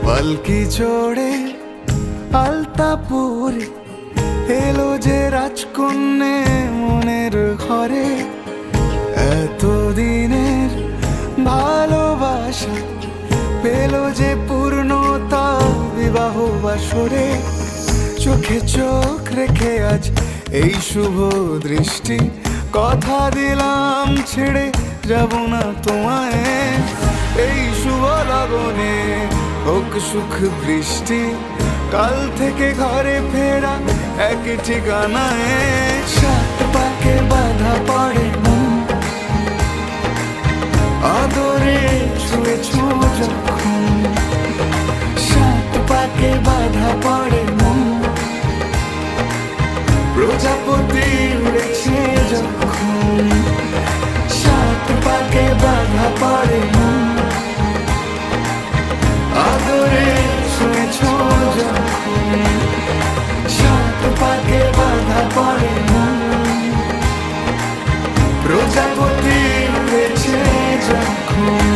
পালকি চড়ে আলতাপুর এলো যে রাজকন্যে মনের ঘরে, এতদিনের ভালোবাসা পেল যে পূর্ণতা বিবাহ বাসরে। চোখে চোখ রেখে আজ এই শুভ দৃষ্টি, কথা দিলাম ছেড়ে যাব না তোমায়। এই শুভ লগনে হোক সুখ বৃষ্টি, কাল থেকে ঘরে ফেরা এক ঠিকানায়। সাত পাকে বাধা পড়ে মন, আদরে ছুঁয়েছ যখন। সাত পাকে বাধা পড়ে মন, প্রজাপতি উড়েছে যখন। সাত পাকে বাধা পড়ে মন, আদরে ছুঁয়েছ যখন। সাত পাকে বাধা পড়ে মন, প্রজাপতি উড়েছে যখন।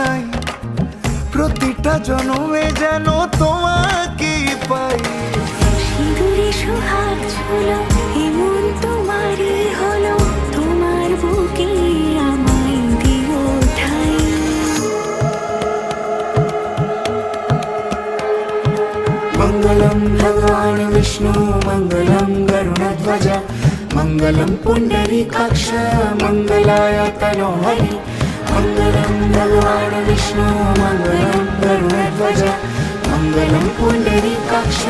নাই প্রতিটা জন্মে যেন তোমাকে পাই। সিঁদুরে সোহাগ ঝুলো এমন তোমারই হলো, তোমার বুকে আমায় দিও ঠাই। মঙ্গলম ভগবান বিষ্ণু মঙ্গলম গরুড়ধ্বজ, মঙ্গলম পুণ্ডরীকাক্ষ মঙ্গলায় তনোহরি। মঙ্গলম ভগবান বিষ্ণু মঙ্গলম গরুড়ধ্বজ, মঙ্গলম পুণ্ডরীকাক্ষ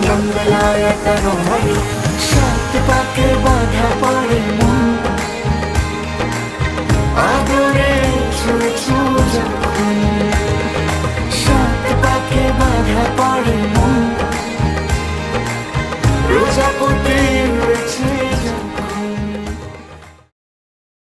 মঙ্গলায় তনোহরি। সাত পাকে বাধা পড়ে মন, আদরে